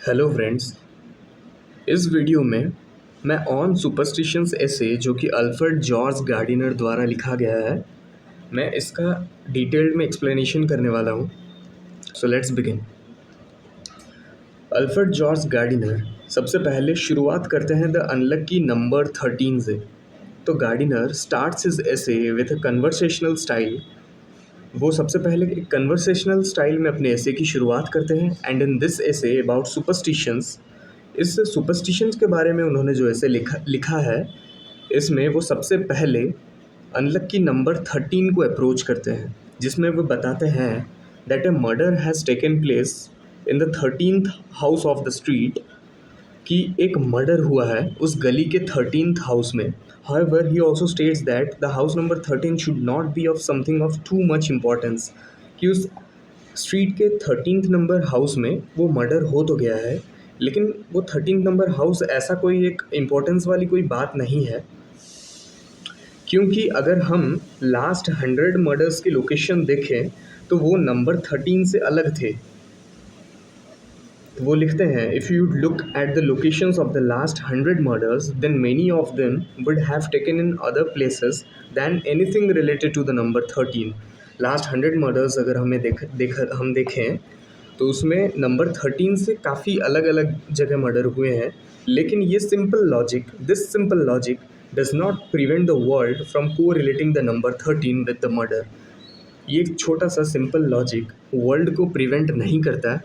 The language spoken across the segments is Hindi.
Hello friends. इस वीडियो में मैं ऑन सुपरस्टिशंस ऐसे जो कि अल्फ्रेड जॉर्ज गार्डिनर द्वारा लिखा गया है, मैं इसका डिटेल्ड में एक्सप्लेनेशन करने वाला हूँ। So let's begin. Alfred George Gardiner सबसे पहले शुरुआत करते हैं द अनलकी नंबर 13 से। तो गार्डिनर स्टार्ट्स हिज ऐसे विथ अ कन्वर्सेशनल स्टाइल। वो सबसे पहले एक कन्वर्सेशनल स्टाइल में अपने ऐसे की शुरुआत करते हैं। एंड इन दिस ऐसे अबाउट सुपरस्टिशंस, इस सुपरस्टिशंस के बारे में उन्होंने जो ऐसे लिखा है, इसमें वो सबसे पहले अनलक्की नंबर 13 को अप्रोच करते हैं, जिसमें वो बताते हैं that a murder has taken place in the 13th house of the street, कि एक मर्डर हुआ है उस गली के 13th हाउस में। However, he also states that the house number 13 should not be of something of too much importance, कि उस स्ट्रीट के 13th नंबर हाउस में वो मर्डर हो तो गया है, लेकिन वो 13th नंबर हाउस ऐसा कोई एक इम्पोर्टेंस वाली कोई बात नहीं है, क्योंकि अगर हम लास्ट 100 मर्डर्स की लोकेशन देखें तो वो नंबर 13 से अलग थे। वो लिखते हैं, if you look at the locations of the last 100 murders then many of them would have taken in other places than anything related to the number 13। Last 100 murders अगर हमें देखें तो उसमें नंबर 13 से काफ़ी अलग अलग जगह मर्डर हुए हैं, लेकिन ये this simple logic does not prevent the world from को relating the number 13 with the murder. ये एक छोटा सा सिंपल लॉजिक वर्ल्ड को प्रिवेंट नहीं करता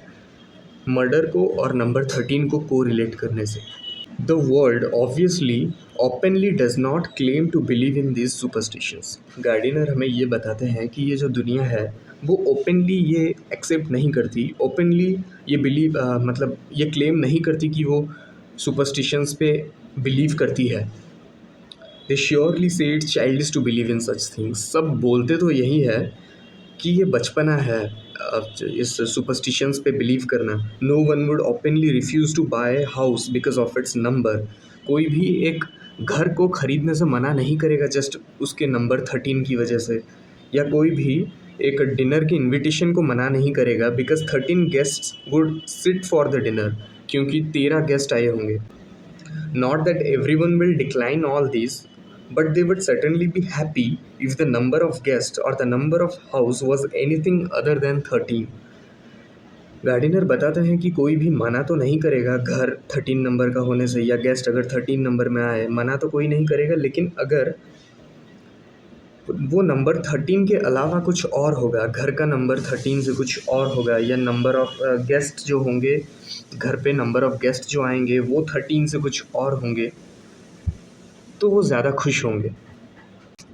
मर्डर को और नंबर 13 को को रिलेट करने से। The world obviously openly does not claim to believe in this superstitions. Gardiner हमें ये बताते हैं कि ये जो दुनिया है वो ओपनली ये एक्सेप्ट नहीं करती, ओपनली ये मतलब ये क्लेम नहीं करती कि वो सुपरस्टिशंस पे बिलीव करती है। They surely say it's childish to believe in such things. सब बोलते तो यही है कि ये बचपना है इस सुपरस्टिशंस पे बिलीव करना। No one would openly refuse to buy house because of its number. कोई भी एक घर को ख़रीदने से मना नहीं करेगा जस्ट उसके नंबर 13 की वजह से, या कोई भी एक डिनर की इनविटेशन को मना नहीं करेगा because 13 guests would sit for the dinner, क्योंकि 13 गेस्ट आए होंगे। Not that everyone will decline all these, but they would certainly be happy if the number of guests or the number of house was anything other than 13. Gardiner बताते हैं कि कोई भी मना तो नहीं करेगा घर 13 नंबर का होने से, या गेस्ट अगर 13 नंबर में आए मना तो कोई नहीं करेगा, लेकिन अगर वो नंबर 13 के अलावा कुछ और होगा, घर का नंबर 13 से कुछ और होगा, या नंबर ऑफ़ गेस्ट जो होंगे घर पे, नंबर ऑफ़ गेस्ट जो आएंगे वो 13 से कुछ और होंगे, तो वो ज़्यादा खुश होंगे।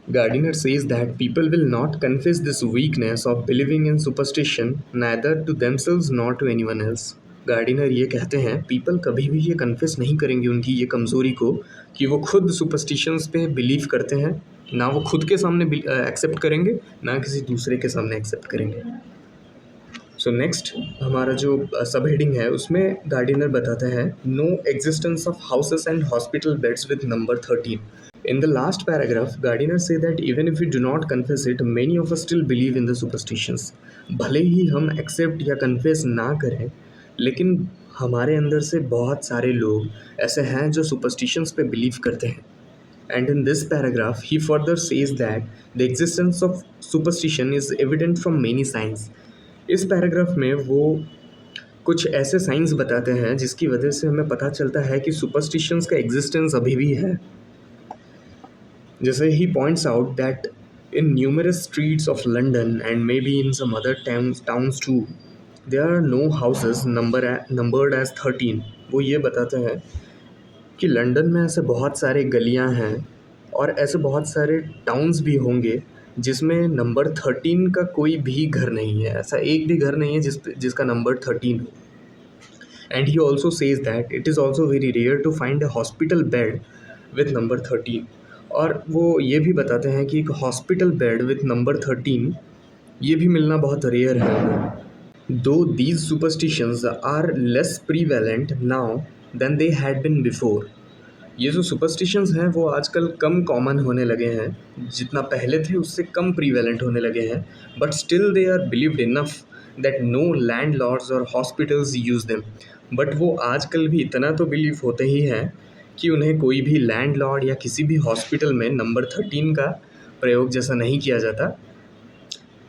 Gardiner says that people will not confess this weakness of believing in superstition neither to themselves not to anyone else. Gardiner ये कहते हैं पीपल कभी भी ये कन्फेस नहीं करेंगे उनकी ये कमज़ोरी को कि वो खुद सुपरस्टिशंस पे बिलीव करते हैं, ना वो खुद के सामने एक्सेप्ट करेंगे, ना किसी दूसरे के सामने एक्सेप्ट करेंगे। सो नेक्स्ट हमारा जो सब हेडिंग है उसमें गार्डिनर बताता है no existence of houses and hospital beds with number 13। In the last paragraph, Gardiner say that even if we do not confess it, many of us still believe in the superstitions. भले ही हम एक्सेप्ट या कन्फेस ना करें, लेकिन हमारे अंदर से बहुत सारे लोग ऐसे हैं जो सुपरस्टिशंस पे बिलीव करते हैं। And in this paragraph, he further says that the existence of superstition is evident from many signs. इस पैराग्राफ में वो कुछ ऐसे साइंस बताते हैं जिसकी वजह से हमें पता चलता है कि सुपरस्टिशंस का एग्जिस्टेंस अभी भी है। जैसे ही points out that in numerous streets of London and maybe in some other towns too there are no houses numbered as 13। वो ये बताते हैं कि लंदन में ऐसे बहुत सारे गलियां हैं और ऐसे बहुत सारे टाउन्स भी होंगे जिसमें नंबर 13 का कोई भी घर नहीं है, ऐसा एक भी घर नहीं है जिसका नंबर 13 हो। And he also says that it is also very rare to find a hospital bed with number 13। और वो ये भी बताते हैं कि एक हॉस्पिटल बेड विथ नंबर 13 ये भी मिलना बहुत रेयर है। Though these superstitions are less prevalent now then they had been before. ये जो सुपरस्टिशंस हैं वो आजकल कम कॉमन होने लगे हैं, जितना पहले थे उससे कम प्रीवेलेंट होने लगे हैं, but still they are believed enough that no landlords or hospitals use them. But वो आजकल भी इतना तो बिलीव होते ही हैं कि उन्हें कोई भी लैंडलॉर्ड या किसी भी हॉस्पिटल में नंबर 13 का प्रयोग जैसा नहीं किया जाता,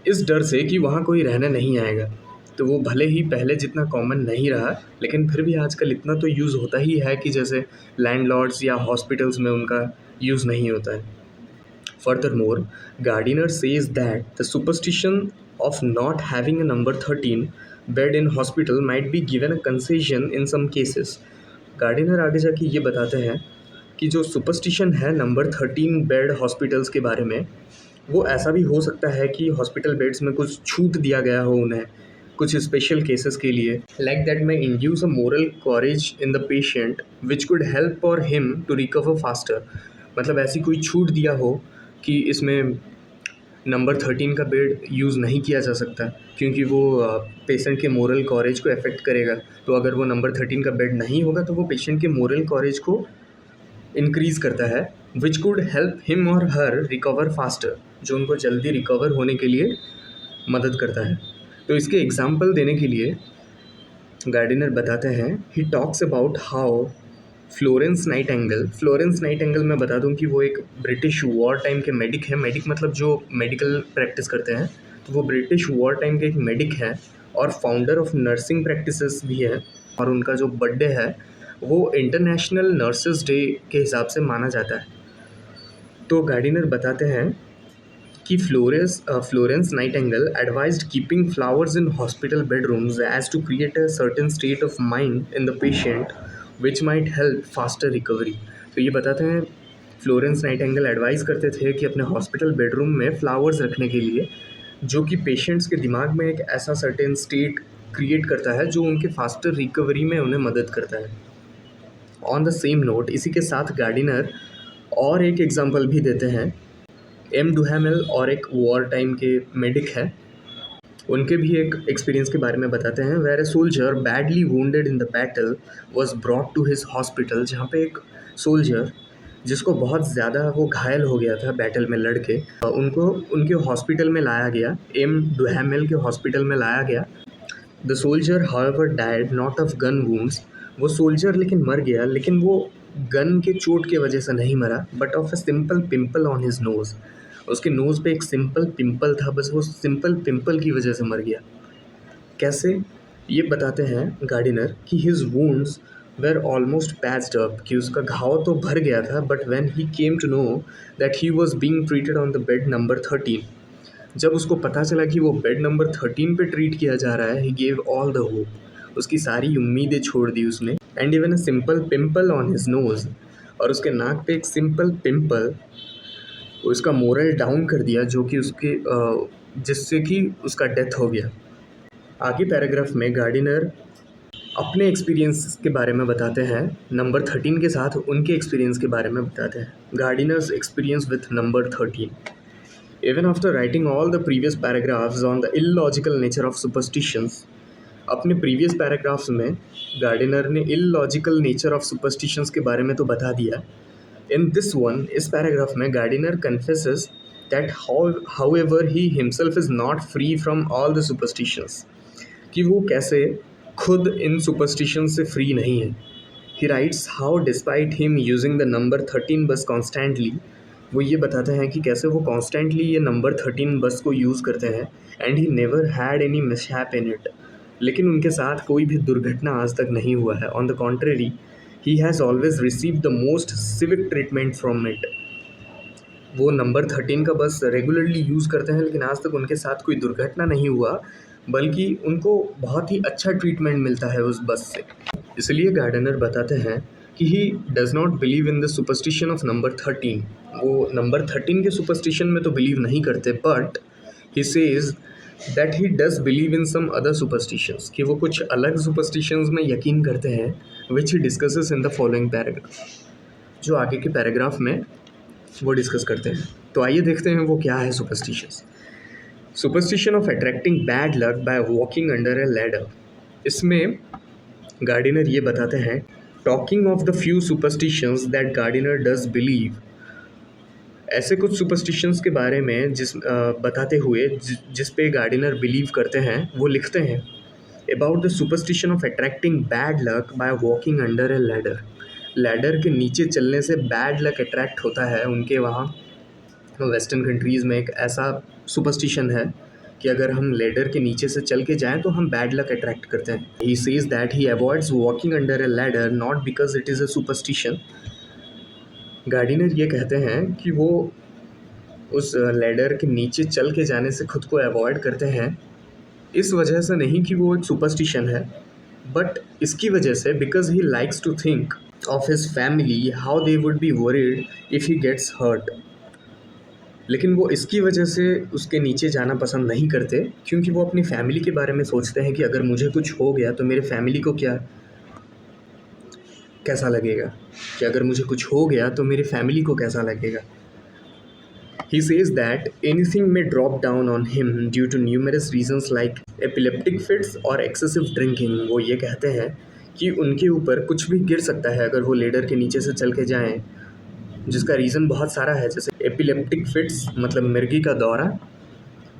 इस डर से कि वहाँ कोई रहने नहीं आएगा। तो वो भले ही पहले जितना कॉमन नहीं रहा, लेकिन फिर भी आजकल इतना तो यूज़ होता ही है कि जैसे लैंडलॉर्ड्स या हॉस्पिटल्स में उनका यूज़ नहीं होता है। Furthermore, Gardiner says that the superstition of not having a number 13 bed in hospital might be given a concession in some cases. Gardiner आगे जाके ये बताते हैं कि जो सुपरस्टिशन है नंबर 13 बेड हॉस्पिटल्स के बारे में, वो ऐसा भी हो सकता है कि हॉस्पिटल बेड्स में कुछ छूट दिया गया हो उन्हें कुछ स्पेशल केसेस के लिए, लाइक दैट में induce a moral courage in the patient which could help for him to recover faster. मतलब ऐसी कोई छूट दिया हो कि इसमें नंबर 13 का बेड यूज़ नहीं किया जा सकता क्योंकि वो पेशेंट के मोरल कॉरेज को अफेक्ट करेगा। तो अगर वो नंबर 13 का बेड नहीं होगा तो वो पेशेंट के मोरल कॉरेज को इंक्रीज़ करता है, विच कुड हेल्प हिम और हर रिकवर फास्टर, जो उनको जल्दी रिकवर होने के लिए मदद करता है। तो इसके एग्जाम्पल देने के लिए गार्डिनर बताते हैं, ही talks about how Florence Nightingale मैं बता दूं कि वो एक ब्रिटिश वॉर टाइम के मेडिक है। मेडिक मतलब जो मेडिकल प्रैक्टिस करते हैं, तो वो ब्रिटिश वॉर टाइम के एक मेडिक है और फाउंडर ऑफ नर्सिंग प्रैक्टिसेस भी है। और उनका जो बर्थडे है वो इंटरनेशनल नर्सेस डे के हिसाब से माना जाता है। तो गार्डिनर बताते हैं कि Florence Nightingale advised keeping flowers in hospital bedrooms as to create a certain state of mind in the patient which might help faster recovery। तो ये बताते हैं फ्लोरेंस नाइटिंगेल एडवाइस करते थे कि अपने हॉस्पिटल बेडरूम में फ्लावर्स रखने के लिए, जो कि पेशेंट्स के दिमाग में एक ऐसा सर्टेन स्टेट क्रिएट करता है जो उनके फास्टर रिकवरी में उन्हें मदद करता है। ऑन द सेम नोट, इसी के साथ गार्डिनर और एक एग्जांपल भी देते हैं। एम डुहैमेल और एक वॉर टाइम के मेडिक हैं, उनके भी एक एक्सपीरियंस के बारे में बताते हैं। Where a soldier badly wounded in the battle was brought to his hospital, जहाँ पे एक सोल्जर जिसको बहुत ज़्यादा वो घायल हो गया था बैटल में लड़ के, उनको उनके हॉस्पिटल में लाया गया, एम डुहैमेल के हॉस्पिटल में लाया गया। The soldier however died not of gun wounds, वो सोल्जर लेकिन मर गया, लेकिन वो गन के चोट की वजह से नहीं मरा, but of a simple pimple on his nose, उसके नोज़ पे एक सिंपल पिंपल था, बस वो सिंपल पिंपल की वजह से मर गया। कैसे, ये बताते हैं गार्डिनर कि his wounds were almost patched up, कि उसका घाव तो भर गया था, but when he came to know that he was being treated on the bed number 13, जब उसको पता चला कि वो बेड नंबर 13 पे ट्रीट किया जा रहा है, he gave all the hope, उसकी सारी उम्मीदें छोड़ दी उसने। And even a simple pimple on his nose, और उसके नाक पे एक सिंपल पिंपल उसका मोरल डाउन कर दिया, जो कि उसके जिससे कि उसका डेथ हो गया। आगे पैराग्राफ में गार्डिनर अपने एक्सपीरियंस के बारे में बताते हैं, नंबर 13 के साथ उनके एक्सपीरियंस के बारे में बताते हैं। Gardiner's experience with number 13। Even after writing all the previous paragraphs on the illogical nature of superstitions, अपने प्रीवियस पैराग्राफ्स में गार्डिनर ने इलॉजिकल नेचर ऑफ सुपरस्टिशंस के बारे में तो बता दिया। इन दिस वन, इस पैराग्राफ में Gardiner confesses that however he himself is not free from all the superstitions, कि वो कैसे खुद इन सुपरस्टिशन से फ्री नहीं है। ही rights how despite him using the number 13 बस कॉन्स्टेंटली, वो ये बताते हैं कि कैसे वो कॉन्स्टेंटली ये नंबर 13 बस को यूज़ करते हैं, and he never had any mishap in it, लेकिन उनके साथ कोई भी दुर्घटना आज तक नहीं हुआ है। On the contrary, he has always received the most civic treatment from it, वो नंबर 13 का बस रेगुलरली यूज़ करते हैं, लेकिन आज तक उनके साथ कोई दुर्घटना नहीं हुआ, बल्कि उनको बहुत ही अच्छा ट्रीटमेंट मिलता है उस बस से। इसलिए गार्डनर बताते हैं कि he does not believe in the superstition of number 13, वो नंबर 13 के सुपरस्टिशन में तो बिलीव नहीं करते, but he says that he does believe in some other superstitions, कि वो कुछ अलग सुपरस्टिशंस में यकीन करते हैं, which he discusses in the following paragraph, जो आगे के पैराग्राफ में वो डिस्कस करते हैं। तो आइए देखते हैं वो क्या है superstitions. Superstition of attracting bad luck by walking under A ladder, इसमें गार्डिनर ये बताते हैं, talking of the few superstitions that Gardiner does believe ऐसे कुछ सुपरस्टिशंस के बारे में बताते हुए जिस पे गार्डिनर बिलीव करते हैं वो लिखते हैं about the superstition of attracting bad luck by walking under A ladder. Ladder के नीचे चलने से बैड लक अट्रैक्ट होता है उनके वहाँ वेस्टर्न कंट्रीज़ में। एक ऐसा सुपरस्टिशन है कि अगर हम लैडर के नीचे से चल के जाएं तो हम बैड लक अट्रैक्ट करते हैं। ही says that he avoids walking under A ladder not because it is a superstition. Gardiner ये कहते हैं कि वो उस लैडर के नीचे चल के जाने से खुद को अवॉइड करते हैं इस वजह से नहीं कि वो एक सुपरस्टिशन है, बट इसकी वजह से because he likes to think of his family how they would be worried if he gets hurt. लेकिन वो इसकी वजह से उसके नीचे जाना पसंद नहीं करते क्योंकि वो अपनी फैमिली के बारे में सोचते हैं कि अगर मुझे कुछ हो गया तो मेरे फैमिली को कैसा लगेगा, कि अगर मुझे कुछ हो गया तो मेरी फैमिली को कैसा लगेगा। He says that anything may drop down on him due to numerous reasons like epileptic fits और excessive drinking। वो ये कहते हैं कि उनके ऊपर कुछ भी गिर सकता है अगर वो लेडर के नीचे से चल के जाएं, जिसका रीज़न बहुत सारा है, जैसे एपिलेप्टिक फिट्स मतलब मिर्गी का दौरा,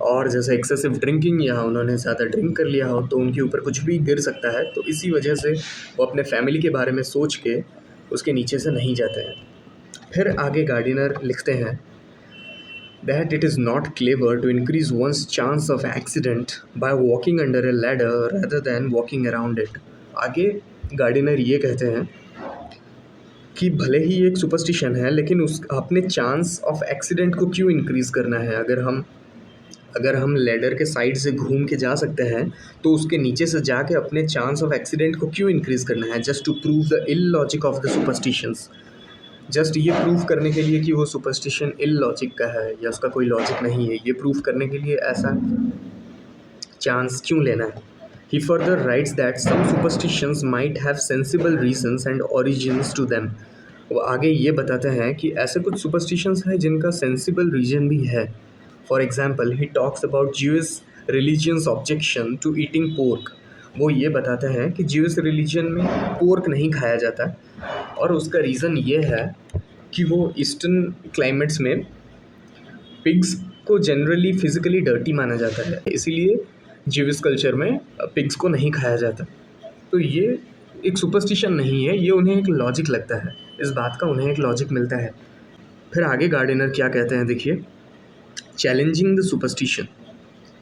और जैसे एक्सेसिव ड्रिंकिंग या उन्होंने ज़्यादा ड्रिंक कर लिया हो तो उनके ऊपर कुछ भी गिर सकता है। तो इसी वजह से वो अपने फैमिली के बारे में सोच के उसके नीचे से नहीं जाते हैं। फिर आगे गार्डिनर लिखते हैं that it is not clever to increase one's chance of accident by walking under a ladder rather than walking around it। आगे गार्डिनर ये कहते हैं कि भले ही एक सुपरस्टिशन है लेकिन उस अपने चांस ऑफ एक्सीडेंट को क्यों इंक्रीज़ करना है। अगर हम लैडर के साइड से घूम के जा सकते हैं तो उसके नीचे से जाके अपने चांस ऑफ एक्सीडेंट को क्यों इंक्रीज़ करना है, just to prove the ill logic of the superstitions. Just ये प्रूव करने के लिए कि वो सुपरस्टिशन इल लॉजिक का है या उसका कोई लॉजिक नहीं है, ये प्रूव करने के लिए ऐसा चांस क्यों लेना है। He further writes that some superstitions might have sensible reasons and origins to them. वो आगे ये बताते हैं कि ऐसे कुछ सुपरस्टिशंस हैं जिनका सेंसिबल रीजन भी है। For example he talks about Jewish religions objection to eating pork. वो ये बताते हैं कि ज्यूइश रिलीजन में पोर्क नहीं खाया जाता और उसका रीज़न ये है कि वो ईस्टर्न क्लाइमेट्स में पिग्स को जनरली फिज़िकली डर्टी माना जाता है, इसीलिए ज्यूइश कल्चर में पिग्स को नहीं खाया जाता। तो ये एक सुपरस्टिशन नहीं है, ये उन्हें एक लॉजिक लगता है, इस बात का उन्हें एक लॉजिक मिलता है। फिर आगे गार्डिनर क्या कहते हैं देखिए, चैलेंजिंग द सुपरस्टिशन।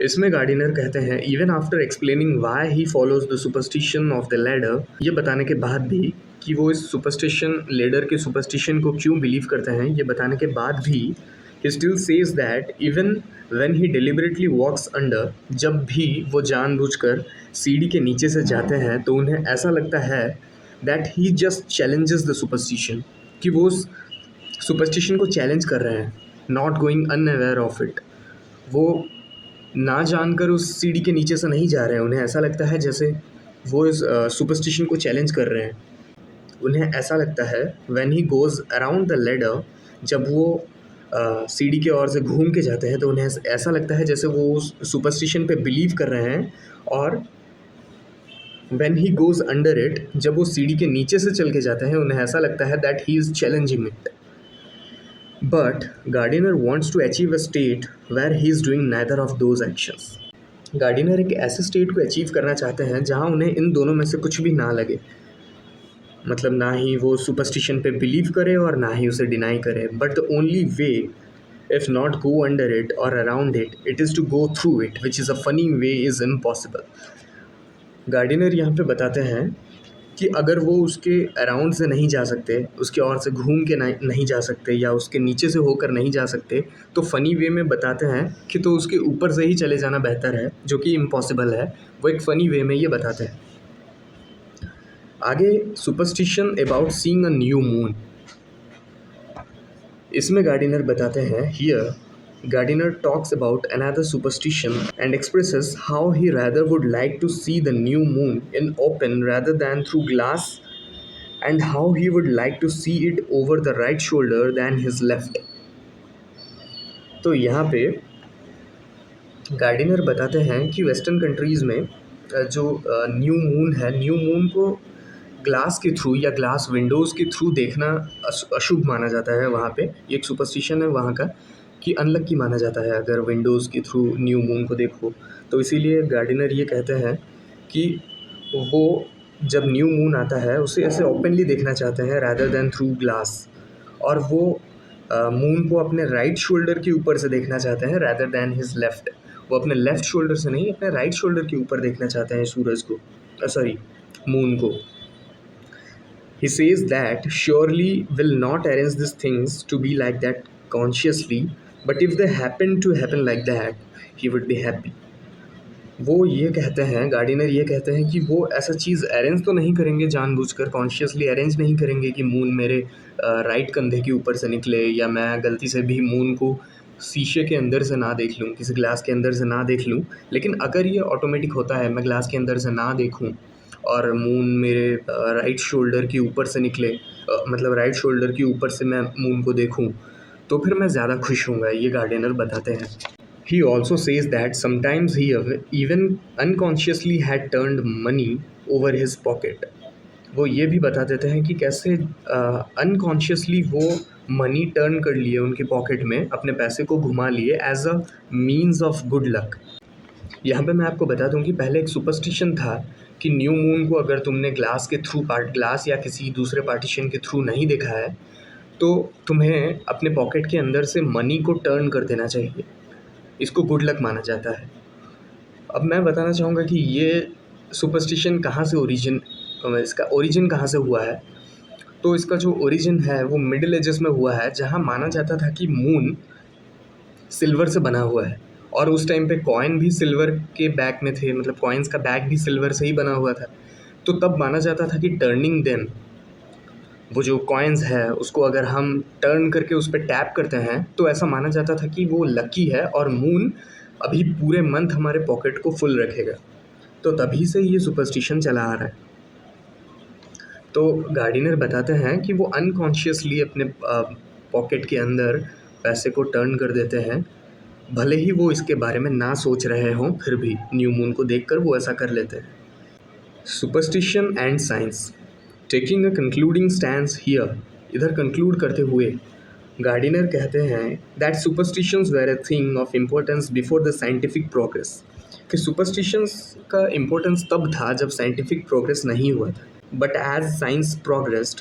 इसमें गार्डिनर कहते हैं even after explaining why he follows the superstition of the ladder, ये बताने के बाद भी कि वो इस सुपरस्टिशन लेडर के सुपरस्टिशन को क्यों बिलीव करते हैं, ये बताने के बाद भी he still says that even when he deliberately walks under, जब भी वो जानबूझकर सीढ़ी के नीचे से जाते हैं तो उन्हें ऐसा लगता है that he just challenges the superstition, कि वो उस सुपरस्टिशन को चैलेंज कर रहे हैं, not going unaware of it. वो ना जानकर उस सीढ़ी के नीचे से नहीं जा रहे हैं, उन्हें ऐसा लगता है जैसे वो इस सुपरस्टिशन को चैलेंज कर रहे हैं। उन्हें ऐसा लगता है when he goes around the ladder, जब वो सीढ़ी के ओर से घूम के जाते हैं तो उन्हें ऐसा लगता है जैसे वो उस सुपरस्टिशन पे बिलीव कर रहे हैं। और when he goes under it, जब वो सीढ़ी के नीचे से चल के जाते हैं उन्हें ऐसा लगता है that he is challenging it. But Gardiner wants to achieve a state where he is doing neither of those actions। Gardiner एक ऐसे स्टेट को अचीव करना चाहते हैं जहां उन्हें इन दोनों में से कुछ भी ना लगे, मतलब ना ही वो सुपरस्टिशन पे बिलीव करे और ना ही उसे डिनाई करे। But the only way if not go under it और around it, it is to go through it which is a funny way is impossible. Gardiner यहाँ पे बताते हैं कि अगर वो उसके अराउंड से नहीं जा सकते, उसके और से घूम के नहीं जा सकते या उसके नीचे से होकर नहीं जा सकते, तो फ़नी वे में बताते हैं कि तो उसके ऊपर से ही चले जाना बेहतर है, जो कि इम्पॉसिबल है। वो एक फ़नी वे में ये बताते हैं। आगे superstition about seeing a new moon. इसमें गार्डिनर बताते हैं here Gardiner talks about another superstition and expresses how he rather would like to see the new moon in open rather than through glass, and how he would like to see it over the right shoulder than his left। तो यहाँ पे गार्डिनर बताते हैं कि वेस्टर्न कंट्रीज़ में जो न्यू मून है, न्यू मून को ग्लास के थ्रू या ग्लास विंडोज़ के थ्रू देखना अशुभ माना जाता है वहाँ पे। ये एक सुपरस्टिशन है वहाँ का कि अनलक्की माना जाता है अगर विंडोज़ के थ्रू न्यू मून को देखो। तो इसीलिए गार्डनर ये कहते हैं कि वो जब न्यू मून आता है उसे ऐसे ओपनली देखना चाहते हैं रैदर दैन थ्रू ग्लास। और वो मून को अपने राइट शोल्डर के ऊपर से देखना चाहते हैं रैदर दैन हिज लेफ्ट। वो अपने लेफ्ट शोल्डर से नहीं, अपने राइट शोल्डर के ऊपर देखना चाहते हैं सूरज को, सॉरी मून को। He says that surely will not arrange these things to be like that consciously, but if they happen to happen like that, he would be happy. वो ये कहते हैं, गार्डिनर ये कहते हैं कि वो ऐसा चीज़ अरेंज तो नहीं करेंगे जानबूझकर, कॉन्शियसली अरेंज नहीं करेंगे कि मून मेरे राइट कंधे के ऊपर से निकले, या मैं गलती से भी मून को शीशे के अंदर से ना देख लूँ, किसी ग्लास के अंदर से ना देख लूँ। लेकिन अगर ये ऑटोमेटिक होता है, मैं ग्लास के अंदर से ना देखूँ और मून मेरे राइट शोल्डर के ऊपर से निकले, मतलब राइट शोल्डर के ऊपर से मैं मून को देखूँ, तो फिर मैं ज़्यादा खुश होऊंगा, ये गार्डनर बताते हैं। He also says that sometimes he even unconsciously had turned money over his pocket. वो ये भी बता देते हैं कि कैसे अनकॉन्शियसली वो मनी टर्न कर लिए उनके पॉकेट में, अपने पैसे को घुमा लिए as a means of good luck. यहाँ पे मैं आपको बता दूँ कि पहले एक सुपरस्टिशन था कि न्यू मून को अगर तुमने ग्लास के थ्रू ग्लास या किसी दूसरे पार्टीशन के थ्रू नहीं देखा है तो तुम्हें अपने पॉकेट के अंदर से मनी को टर्न कर देना चाहिए, इसको गुड लक माना जाता है। अब मैं बताना चाहूँगा कि ये सुपरस्टिशन कहाँ से इसका ओरिजिन कहाँ से हुआ है। तो इसका जो ओरिजिन है वो मिडिल एजेस में हुआ है, जहाँ माना जाता था कि मून सिल्वर से बना हुआ है, और उस टाइम पे कॉइन भी सिल्वर के बैग में थे, मतलब कॉइन्स का बैग भी सिल्वर से ही बना हुआ था। तो तब माना जाता था कि टर्निंग देम, वो जो कॉइन्स है उसको अगर हम टर्न करके उस पर टैप करते हैं तो ऐसा माना जाता था कि वो लकी है और मून अभी पूरे मंथ हमारे पॉकेट को फुल रखेगा। तो तभी से ये सुपरस्टिशन चला आ रहा है। तो गार्डिनर बताते हैं कि वो अनकॉन्शियसली अपने पॉकेट के अंदर पैसे को टर्न कर देते हैं, भले ही वो इसके बारे में ना सोच रहे हों, फिर भी न्यू मून को देखकर वो ऐसा कर लेते हैं। Superstition and science, taking a concluding stand here, इधर कंक्लूड करते हुए गार्डिनर कहते हैं that superstitions were a thing of importance before the scientific progress, कि सुपरस्टिशंस का इम्पोर्टेंस तब था जब साइंटिफिक प्रोग्रेस नहीं हुआ था। But as science progressed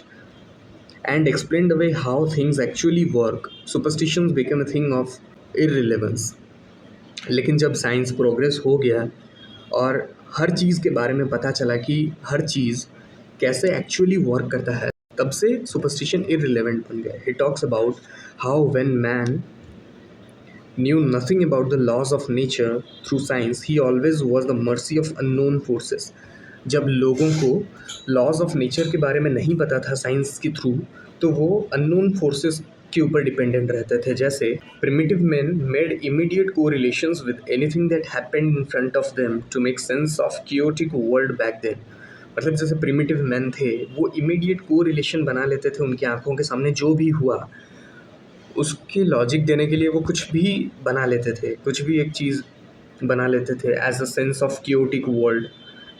and explained away how things actually work, superstitions became a thing of irrelevance. लेकिन जब साइंस प्रोग्रेस हो गया और हर चीज़ के बारे में पता चला कि हर चीज़ कैसे एक्चुअली वर्क करता है, तब से सुपरस्टिशन इररिलेवेंट बन गया। ही talks about how when man knew nothing about the laws of nature through science, he always was the mercy of unknown forces. जब लोगों को लॉज ऑफ नेचर के बारे में नहीं पता था साइंस के थ्रू, तो वो अननोन फोर्सेस के ऊपर डिपेंडेंट रहते थे। जैसे primitive man made immediate correlations with anything that happened in front of them to make sense of chaotic world back then. मतलब जैसे प्रिमिटिव मैन थे, वो इमीडिएट को रिलेशन बना लेते थे उनकी आंखों के सामने जो भी हुआ उसकी लॉजिक देने के लिए वो कुछ भी बना लेते थे, कुछ भी एक चीज़ बना लेते थे as a sense of chaotic world.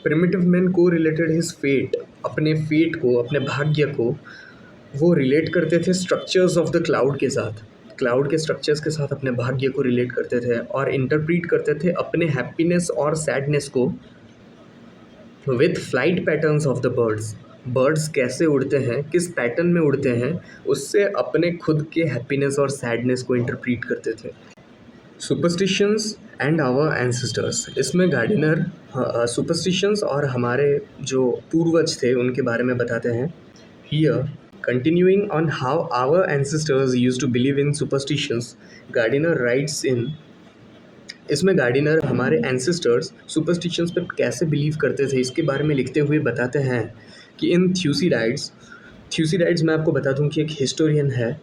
Primitive man को रिलेटेड हिज फेट, अपने फेट को, अपने भाग्य को वो रिलेट करते थे स्ट्रक्चर्स ऑफ द क्लाउड के साथ, क्लाउड के स्ट्रक्चर्स के साथ अपने भाग्य को रिलेट करते थे और इंटरप्रीट करते थे अपने हैप्पीनेस और सैडनेस को with flight patterns of the birds. Birds कैसे उड़ते हैं, किस पैटर्न में उड़ते हैं, उससे अपने खुद के हैप्पीनेस और सैडनेस को इंटरप्रीट करते थे। सुपरस्टिशंस एंड आवर एंसेस्टर्स, इसमें गार्डिनर सुपरस्टिशंस और हमारे जो पूर्वज थे उनके बारे में बताते हैं। Here continuing on how our ancestors used to believe in superstitions, Gardiner writes in, इसमें गार्डिनर हमारे एंसेस्टर्स सुपरस्टिशंस पे कैसे बिलीव करते थे इसके बारे में लिखते हुए बताते हैं कि इन थ्यूसिडाइड्स मैं आपको बता दूं कि एक हिस्टोरियन है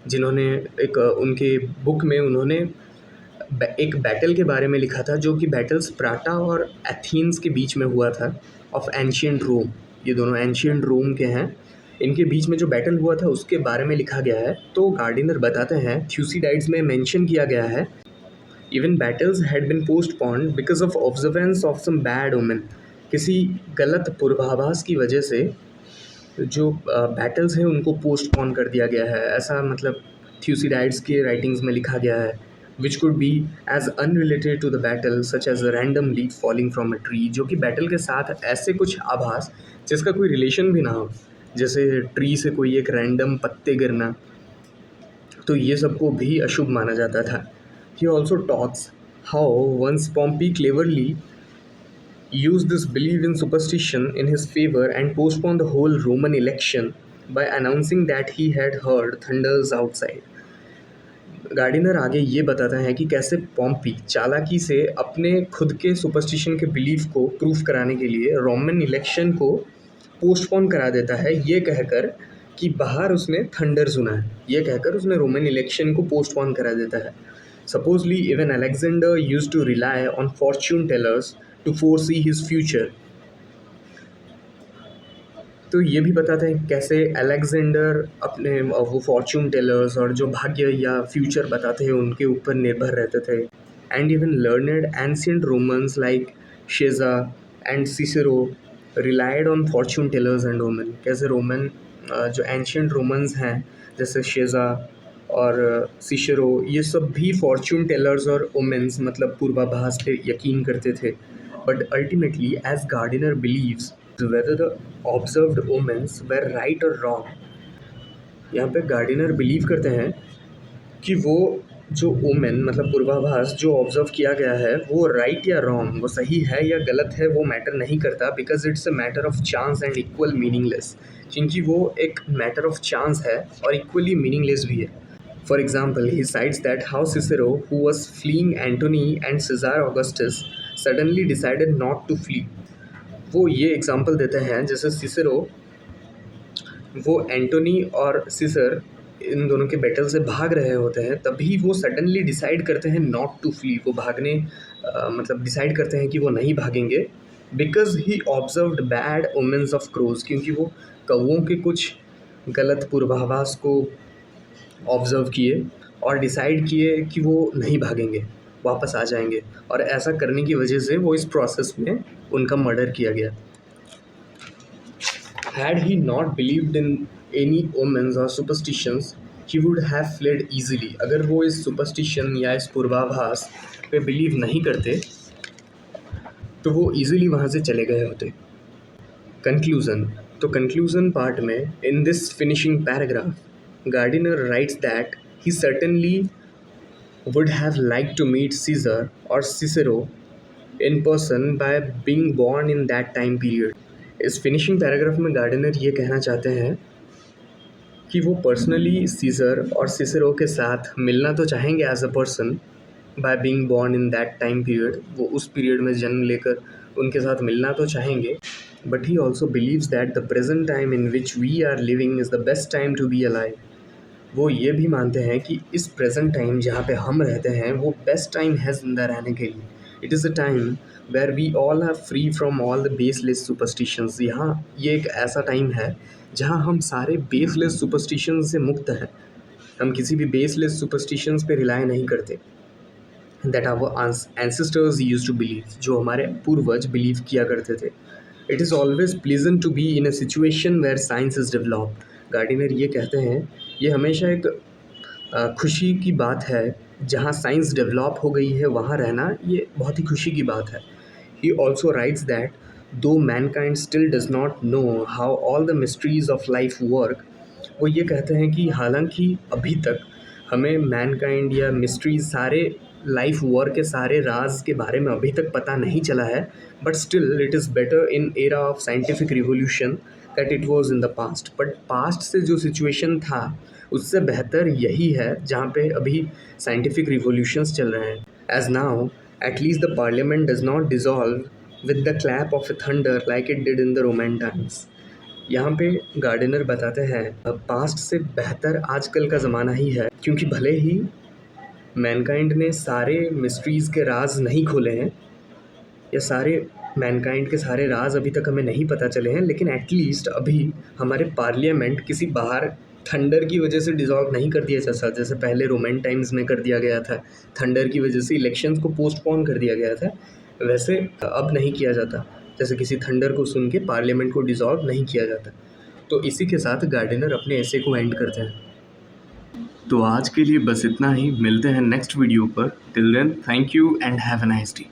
जिन्होंने एक उनके बुक में उन्होंने एक बैटल के बारे में लिखा था, जो कि बैटल स्पार्टा और एथेंस के बीच में हुआ था ऑफ एंशिएंट रोम। ये दोनों एंशिएंट रोम के हैं, इनके बीच में जो बैटल हुआ था उसके बारे में लिखा गया है। तो गार्डिनर बताते हैं थ्यूसिडाइड्स में मेंशन किया गया है even battles had been postponed because of observance of some bad omen, किसी गलत पूर्वाभास की वजह से जो बैटल्स हैं उनको पोस्टपोन कर दिया गया है, ऐसा मतलब थ्यूसिडाइड्स के राइटिंग्स में लिखा गया है। Which could be as unrelated to the battle such as a random leaf falling from a tree, जो कि बैटल के साथ ऐसे कुछ आभास जिसका कोई रिलेशन भी ना हो, जैसे ट्री से कोई एक रैंडम पत्ते गिरना, तो ये सबको भी अशुभ माना जाता था। He also talks how once Pompey cleverly used this belief in superstition in his favor and postponed the whole Roman election by announcing that he had heard thunders outside. Gardiner आगे ये बताता है कि कैसे पॉम्पी चालाकी से अपने खुद के सुपरस्टिशन के बिलीफ को प्रूफ कराने के लिए रोमन इलेक्शन को पोस्टपोन करा देता है, ये कहकर कि बाहर उसने थंडर सुना है, ये कहकर उसने रोमन इलेक्शन को पोस्टपोन करा देता है। Supposedly even Alexander used to rely on fortune tellers to foresee his future. तो ये भी बताते हैं कैसे अलेक्जेंडर अपने वो फॉर्च्यून टेलर्स और जो भाग्य या फ्यूचर बताते हैं उनके ऊपर निर्भर रहते थे। And even learned ancient Romans like शेजा and Cicero relied on fortune tellers and omen. कैसे रोमन जो एंशियंट रोमन्स हैं जैसे शेजा और सिसेरो, ये सब भी फॉर्च्यून टेलर्स और ओमेन्स मतलब पूर्वाभास पे यकीन करते थे। But ultimately as Gardiner believes whether the observed omens were right or wrong, यहाँ पे गार्डिनर बिलीव करते हैं कि वो जो ओमेन मतलब पूर्वाभास जो ऑब्जर्व किया गया है वो राइट या रॉन्ग, वो सही है या गलत है, वो मैटर नहीं करता, because it's a matter of chance and equal meaningless, क्योंकि वो एक मैटर ऑफ चांस है और इक्वली मीनिंगलेस भी है। For example he cites that how Cicero who was fleeing Antony and Caesar Augustus suddenly decided not to flee. वो ये एग्जांपल देते हैं जैसे सिसेरो, वो एंटोनी और सिसर इन दोनों के बैटल से भाग रहे होते हैं, तभी वो सडनली डिसाइड करते हैं नॉट टू फ्ली, वो भागने मतलब डिसाइड करते हैं कि वो नहीं भागेंगे, because he observed bad omens of crows, क्योंकि वो कौवों के कुछ गलत पूर्वाभास को ऑब्जर्व किए और डिसाइड किए कि वो नहीं भागेंगे, वापस आ जाएंगे, और ऐसा करने की वजह से वो इस प्रोसेस में उनका मर्डर किया गया। Had he not believed in any omens or superstitions, he would have fled easily. अगर वो इस सुपरस्टिशन या इस पूर्वाभास पे बिलीव नहीं करते तो वो ईजिली वहाँ से चले गए होते। कंक्लूज़न, तो कंक्लूज़न पार्ट में in this finishing paragraph Gardiner rights that he certainly would have liked to meet Caesar or Cicero in person by being born in that time period. इस फिनिशिंग पैराग्राफ में गार्डिनर ये कहना चाहते हैं कि वो पर्सनली सीजर और सिसेरो के साथ मिलना तो चाहेंगे as a person by being born in that time period, वो उस पीरियड में जन्म लेकर उनके साथ मिलना तो चाहेंगे, but he also believes that the present time in which we are living is the best time to be alive. वो ये भी मानते हैं कि इस प्रेजेंट टाइम जहाँ पे हम रहते हैं वो बेस्ट टाइम है ज़िंदा रहने के लिए। It is a time where we all are free from all the baseless superstitions. यहाँ ये एक ऐसा टाइम है जहाँ हम सारे बेसलेस सुपरस्टिशंस से मुक्त हैं, हम किसी भी बेसलेस सुपरस्टिशंस पे रिलाई नहीं करते। That our ancestors used to believe, जो हमारे पूर्वज बिलीव किया करते थे। It is always pleasant to be in a situation where science is developed. Gardiner ये कहते हैं ये हमेशा एक खुशी की बात है, जहाँ साइंस डेवलप हो गई है वहाँ रहना ये बहुत ही खुशी की बात है। ही ऑल्सो राइट्स दैट दो Mankind still does not know how all the mysteries of life work, वो ये कहते हैं कि हालांकि अभी तक हमें मैनकाइंड या मिस्ट्रीज सारे लाइफ वर्क के सारे राज के बारे में अभी तक पता नहीं चला है, but still it is better in era of scientific revolution that it was in the past. But past से जो सिचुएशन था उससे बेहतर यही है जहाँ पे अभी साइंटिफिक रिवोल्यूशंस चल रहे हैं। As now at least the parliament does not dissolve with the clap of a thunder like it did in the Roman times. यहाँ पे गार्डिनर बताते हैं पास्ट से बेहतर आजकल का ज़माना ही है, क्योंकि भले ही मैनकाइंड ने सारे मिस्ट्रीज़ के राज नहीं खोले हैं या सारे मैनकाइंड के सारे राज अभी तक हमें नहीं पता चले हैं, लेकिन एटलीस्ट अभी हमारे पार्लियामेंट किसी बाहर थंडर की वजह से डिज़ोल्व नहीं कर दिया जा सकता, जैसे पहले रोमन टाइम्स में कर दिया गया था, थंडर की वजह से इलेक्शंस को पोस्टपोन कर दिया गया था, वैसे अब नहीं किया जाता, जैसे किसी थंडर को सुन के पार्लियामेंट को डिज़ोल्व नहीं किया जाता। तो इसी के साथ गार्डनर अपने ऐसे को एंड करते हैं। तो आज के लिए बस इतना ही, मिलते हैं नेक्स्ट वीडियो पर। Till then thank you and have a nice day.